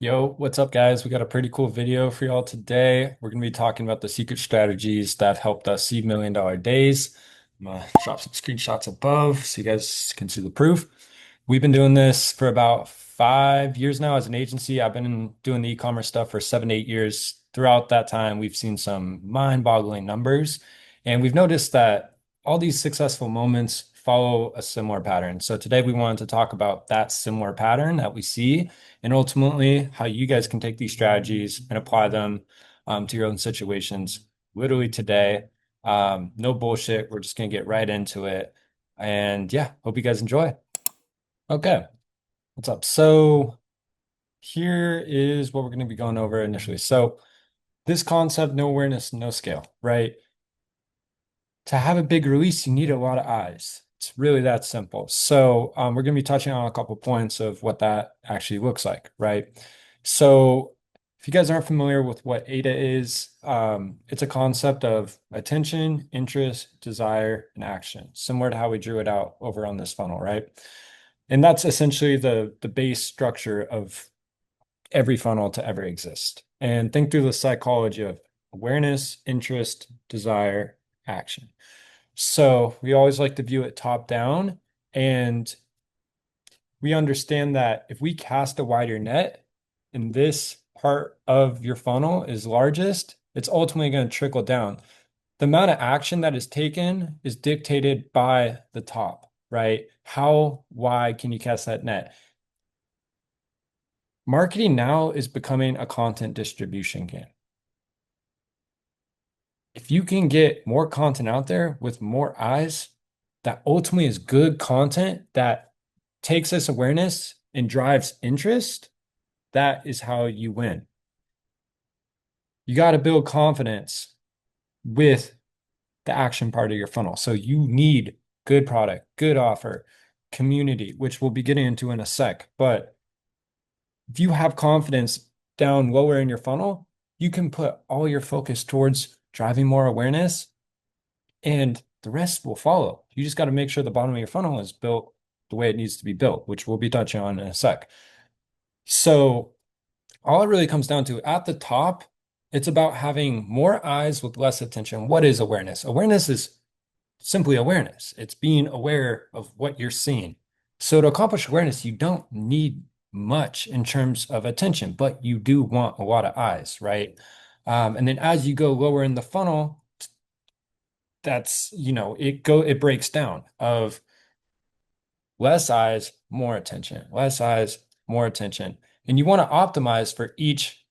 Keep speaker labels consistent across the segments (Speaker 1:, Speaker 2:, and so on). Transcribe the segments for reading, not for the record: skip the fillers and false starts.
Speaker 1: Yo, what's up, guys? We got a pretty cool video for y'all today. We're going to be talking about the secret strategies that helped us see million-dollar days. I'm gonna drop some screenshots above so you guys can see the proof. We've been doing this for about 5 years now as an agency. I've been doing the e-commerce stuff for 7, 8 years. Throughout that time, we've seen some mind-boggling numbers, and we've noticed that all these successful moments follow a similar pattern. So today we wanted to talk about that similar pattern that we see and ultimately how you guys can take these strategies and apply them to your own situations literally today. No bullshit. We're just going to get right into it. And yeah, hope you guys enjoy. Okay, what's up? So here is what we're going to be going over initially. So this concept, no awareness, no scale, right? To have a big release, you need a lot of eyes. It's really that simple. So we're going to be touching on a couple points of what that actually looks like, right? So if you guys aren't familiar with what AIDA is, it's a concept of attention, interest, desire, and action, similar to how we drew it out over on this funnel, right? And that's essentially the base structure of every funnel to ever exist. And think through the psychology of awareness, interest, desire, action. So we always like to view it top down, and we understand that if we cast a wider net and this part of your funnel is largest, it's ultimately going to trickle down. The amount of action that is taken is dictated by the top, right? How wide can you cast that net? Marketing now is becoming a content distribution game. If you can get more content out there with more eyes, that ultimately is good content that takes this awareness and drives interest, that is how you win. You got to build confidence with the action part of your funnel. So you need good product, good offer, community, which we'll be getting into in a sec. But if you have confidence down lower in your funnel, you can put all your focus towards driving more awareness and the rest will follow. You just got to make sure the bottom of your funnel is built the way it needs to be built, which we'll be touching on in a sec. So all it really comes down to at the top, it's about having more eyes with less attention. What is awareness? Awareness is simply awareness. It's being aware of what you're seeing. So to accomplish awareness, you don't need much in terms of attention, but you do want a lot of eyes, right? And then as you go lower in the funnel, that's, it breaks down of less eyes, more attention, less eyes, more attention. And you want to optimize for each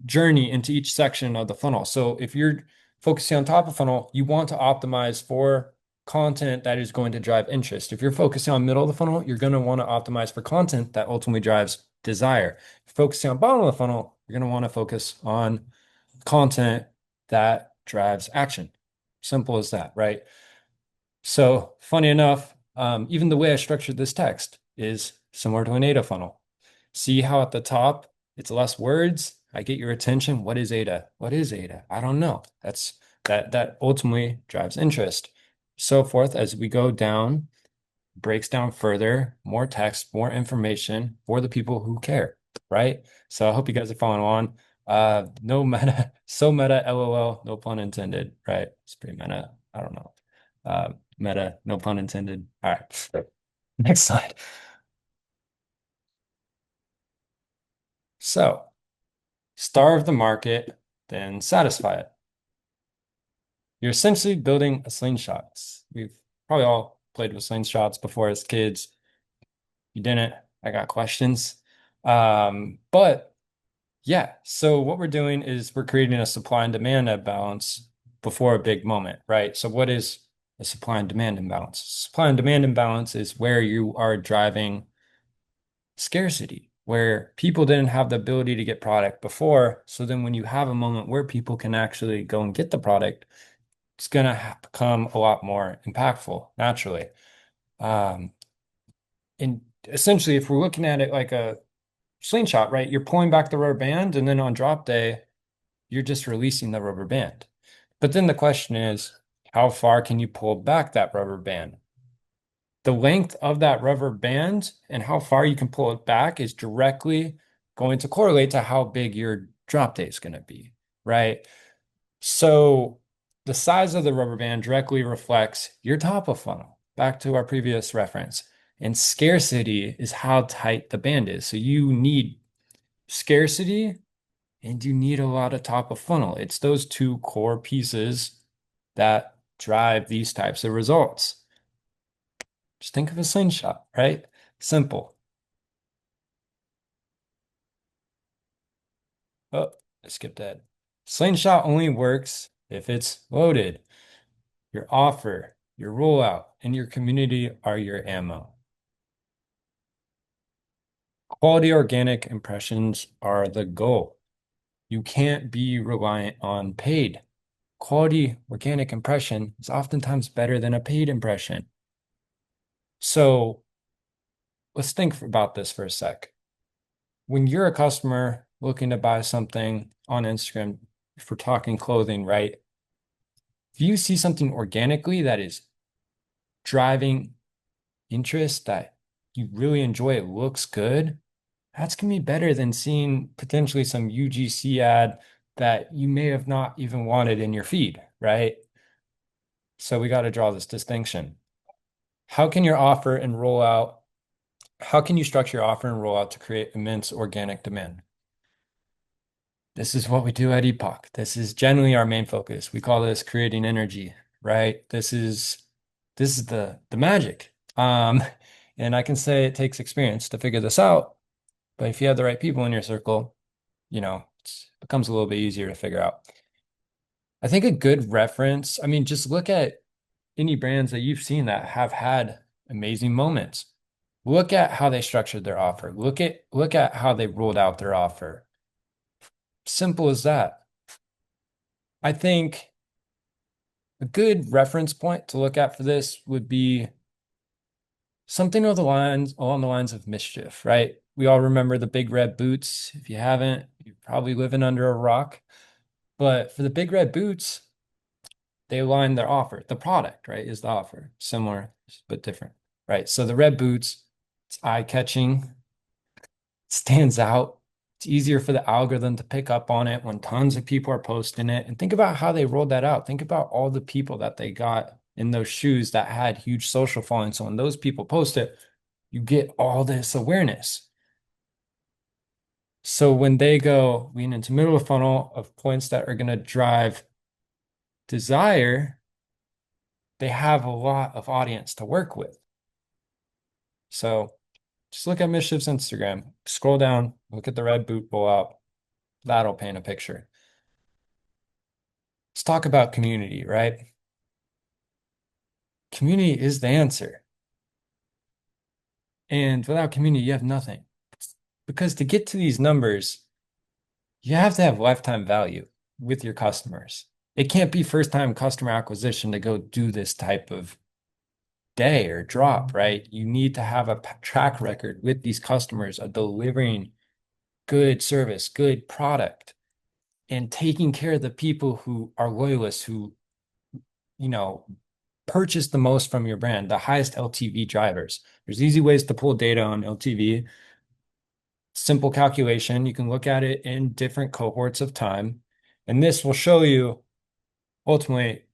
Speaker 1: journey into each section of the funnel. So if you're focusing on top of funnel, you want to optimize for content that is going to drive interest. If you're focusing on middle of the funnel, you're going to want to optimize for content that ultimately drives desire. If you're focusing on bottom of the funnel, you're going to want to focus on content that drives action. Simple as that, right? So funny enough, even the way I structured this text is similar to an AIDA funnel. See how at the top it's less words. I get your attention. What is AIDA? What is AIDA? I don't know. That ultimately drives interest. So forth as we go down, breaks down further, more text, more information for the people who care, right? So I hope you guys are following along. No meta, so meta, LOL, no pun intended, right? It's pretty meta. I don't know. Meta, no pun intended. All right. Next slide. So starve the market, then satisfy it. You're essentially building a slingshot. We've probably all played with slingshots before as kids. You didn't, I got questions. But yeah, so what we're doing is we're creating a supply and demand imbalance before a big moment, right? So what is a supply and demand imbalance? Supply and demand imbalance is where you are driving scarcity, where people didn't have the ability to get product before. So then when you have a moment where people can actually go and get the product, it's going to become a lot more impactful naturally. Um, and essentially, if we're looking at it like a slingshot, right, you're pulling back the rubber band, and then on drop day, you're just releasing the rubber band. But then the question is, how far can you pull back that rubber band? The length of that rubber band and how far you can pull it back is directly going to correlate to how big your drop day is going to be, right? So the size of the rubber band directly reflects your top of funnel, back to our previous reference. And scarcity is how tight the band is. So you need scarcity and you need a lot of top of funnel. It's those two core pieces that drive these types of results. Just think of a slingshot, right? Simple. Oh, I skipped that. Slingshot only works if it's loaded. Your offer, your rollout, and your community are your ammo. Quality organic impressions are the goal. You can't be reliant on paid. Quality organic impression is oftentimes better than a paid impression. So let's think about this for a sec. When you're a customer looking to buy something on Instagram, if we're talking clothing, right? If you see something organically that is driving interest, that you really enjoy, it looks good, that's going to be better than seeing potentially some UGC ad that you may have not even wanted in your feed, right? So we got to draw this distinction. How can your offer and rollout, how can you structure your offer and rollout to create immense organic demand? This is what we do at Epoch. This is generally our main focus. We call this creating energy, right? This is the magic. And I can say it takes experience to figure this out, but if you have the right people in your circle, it becomes a little bit easier to figure out. I think a good reference, I mean, just look at any brands that you've seen that have had amazing moments. Look at how they structured their offer. Look at how they rolled out their offer. Simple as that. I think a good reference point to look at for this would be something along the lines of mischief, right? We all remember the big red boots. If you haven't, you're probably living under a rock. But for the big red boots, they align their offer. The product, right, is the offer. Similar, but different, right? So the red boots, it's eye-catching, stands out. It's easier for the algorithm to pick up on it when tons of people are posting it. And think about how they rolled that out. Think about all the people that they got in those shoes that had huge social following. So when those people post it, you get all this awareness. So when they go lean into middle of funnel of points that are going to drive desire, they have a lot of audience to work with. So just look at Mischief's Instagram, scroll down, look at the red boot rollout. That'll paint a picture. Let's talk about community, right? Community is the answer. And without community, you have nothing. Because to get to these numbers, you have to have lifetime value with your customers. It can't be first-time customer acquisition to go do this type of day or drop, right? You need to have a track record with these customers of delivering good service, good product, and taking care of the people who are loyalists, who, you know, purchase the most from your brand, the highest LTV drivers. There's easy ways to pull data on LTV. Simple calculation. You can look at it in different cohorts of time. And this will show you ultimately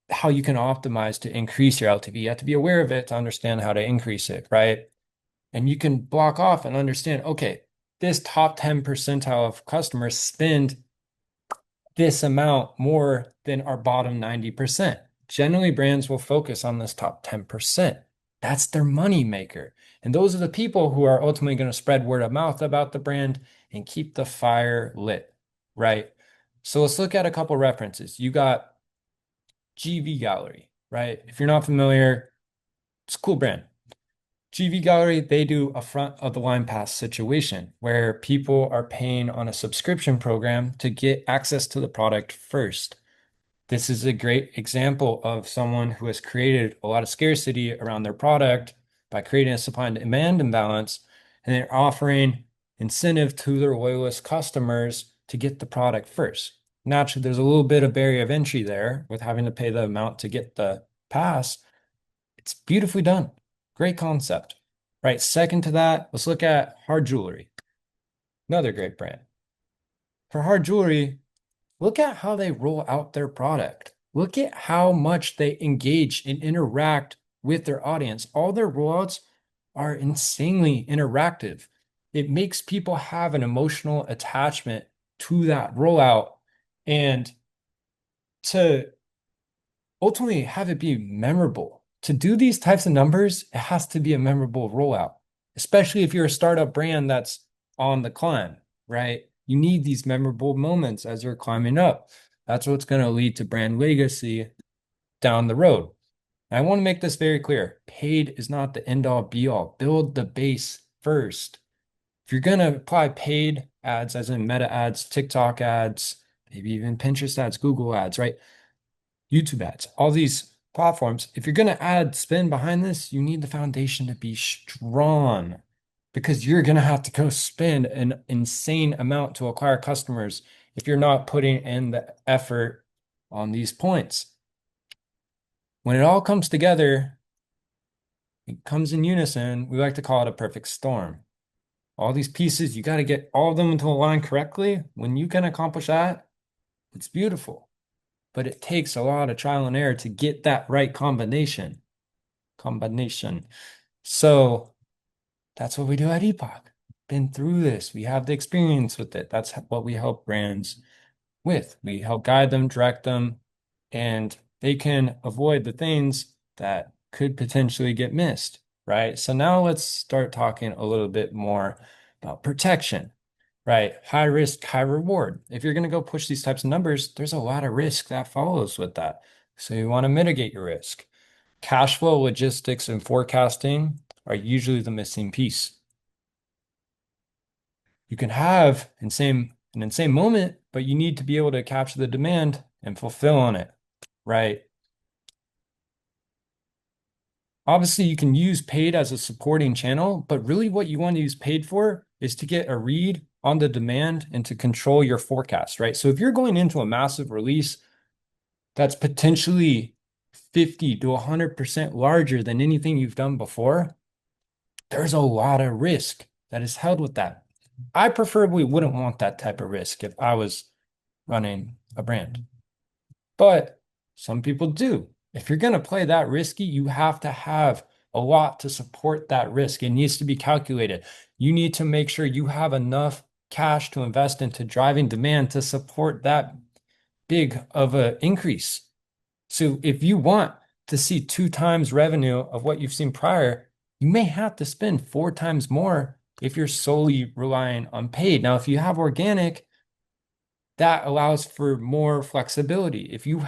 Speaker 1: how you can optimize to increase your LTV. You have to be aware of it to understand how to increase it, right? And you can block off and understand, okay, this top 10 percentile of customers spend this amount more than our bottom 90%. Generally, brands will focus on this top 10%. That's their money maker. And those are the people who are ultimately going to spread word of mouth about the brand and keep the fire lit, right? So let's look at a couple references. You got GV Gallery, right? If you're not familiar, it's a cool brand. GV Gallery, they do a front of the line pass situation where people are paying on a subscription program to get access to the product first. This is a great example of someone who has created a lot of scarcity around their product by creating a supply and demand imbalance, and they're offering incentive to their loyalist customers to get the product first. Naturally, there's a little bit of barrier of entry there with having to pay the amount to get the pass. It's beautifully done. Great concept. Right. Second to that, let's look at hard jewelry. Another great brand. For hard jewelry, look at how they roll out their product. Look at how much they engage and interact with their audience. All their rollouts are insanely interactive. It makes people have an emotional attachment to that rollout. And to ultimately have it be memorable. To do these types of numbers, it has to be a memorable rollout, especially if you're a startup brand that's on the climb, right? You need these memorable moments as you're climbing up. That's what's going to lead to brand legacy down the road. And I want to make this very clear. Paid is not the end all be all. Build the base first. If you're going to apply paid ads, as in Meta ads, TikTok ads, maybe even Pinterest ads, Google ads, right? YouTube ads, all these platforms, if you're going to add spin behind this, you need the foundation to be strong because you're going to have to go spend an insane amount to acquire customers if you're not putting in the effort on these points. When it all comes together, it comes in unison. We like to call it a perfect storm. All these pieces, you got to get all of them into a line correctly. When you can accomplish that, it's beautiful. But it takes a lot of trial and error to get that right combination. So that's what we do at Epoch. Been through this. We have the experience with it. That's what we help brands with. We help guide them, direct them, and they can avoid the things that could potentially get missed, right? So now let's start talking a little bit more about protection, right? High risk, high reward. If you're going to go push these types of numbers, there's a lot of risk that follows with that. So you want to mitigate your risk. Cash flow, logistics, and forecasting are usually the missing piece. You can have an insane moment, but you need to be able to capture the demand and fulfill on it, right? Obviously, you can use paid as a supporting channel, but really what you want to use paid for is to get a read on the demand and to control your forecast, right? So if you're going into a massive release that's potentially 50 to 100% larger than anything you've done before, there's a lot of risk that is held with that. I preferably wouldn't want that type of risk if I was running a brand. But some people do. If you're going to play that risky, you have to have a lot to support that risk. It needs to be calculated. You need to make sure you have enough cash to invest into driving demand to support that big of an increase. So if you want to see 2 times revenue of what you've seen prior, you may have to spend 4 times more if you're solely relying on paid. Now, if you have organic, that allows for more flexibility. If you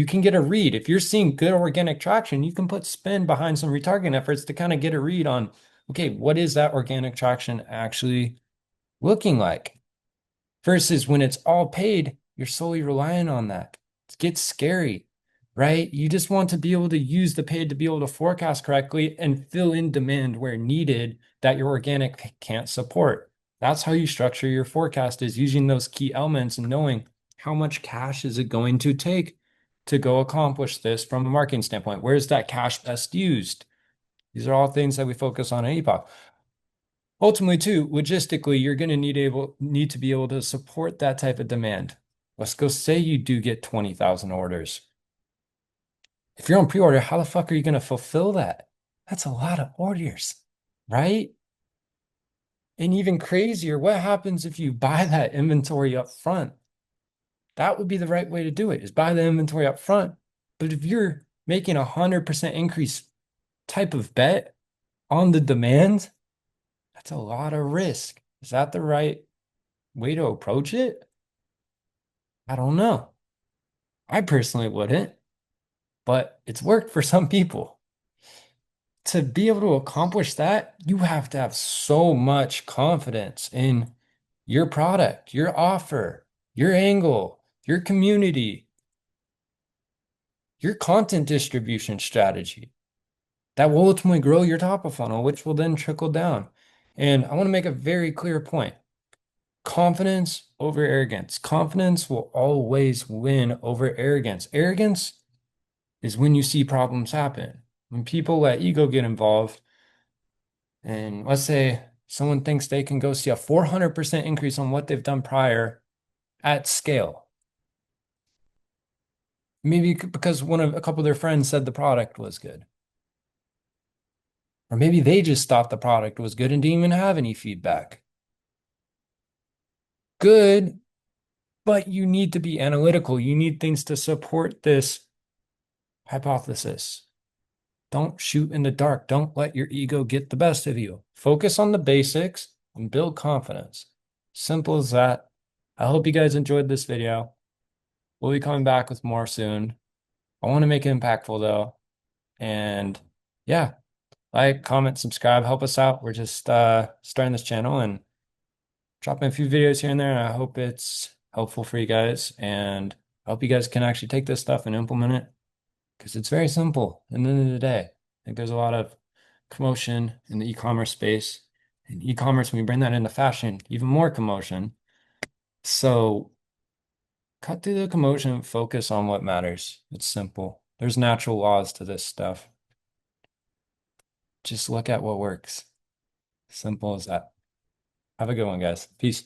Speaker 1: can get a read, if you're seeing good organic traction, you can put spin behind some retargeting efforts to kind of get a read on, okay, what is that organic traction actually looking like? Versus when it's all paid, you're solely relying on that. It gets scary, right? You just want to be able to use the paid to be able to forecast correctly and fill in demand where needed that your organic can't support. That's how you structure your forecast, is using those key elements and knowing how much cash is it going to take to go accomplish this from a marketing standpoint. Where's that cash best used? These are all things that we focus on at Epoch. Ultimately, too, logistically, you're going to need to be able to support that type of demand. Let's go say you do get 20,000 orders. If you're on pre-order, how the fuck are you going to fulfill that? That's a lot of orders, right? And even crazier, what happens if you buy that inventory up front? That would be the right way to do it, is buy the inventory up front. But if you're making 100% increase type of bet on the demand, that's a lot of risk. Is that the right way to approach it? I don't know. I personally wouldn't, but it's worked for some people. To be able to accomplish that, you have to have so much confidence in your product, your offer, your angle, your community, your content distribution strategy that will ultimately grow your top of funnel, which will then trickle down. And I want to make a very clear point. Confidence over arrogance. Confidence will always win over arrogance. Arrogance is when you see problems happen. When people let ego get involved, and let's say someone thinks they can go see a 400% increase on what they've done prior at scale. Maybe because a couple of their friends said the product was good. Or maybe they just thought the product was good and didn't even have any feedback. Good, but you need to be analytical. You need things to support this hypothesis. Don't shoot in the dark. Don't let your ego get the best of you. Focus on the basics and build confidence. Simple as that. I hope you guys enjoyed this video. We'll be coming back with more soon. I want to make it impactful though. And yeah, like, comment, subscribe, help us out. We're just starting this channel and dropping a few videos here and there. And I hope it's helpful for you guys. And I hope you guys can actually take this stuff and implement it because it's very simple at the end of the day. I think there's a lot of commotion in the e-commerce space. And e-commerce, when we bring that into fashion, even more commotion. So cut through the commotion, focus on what matters. It's simple. There's natural laws to this stuff. Just look at what works. Simple as that. Have a good one, guys. Peace.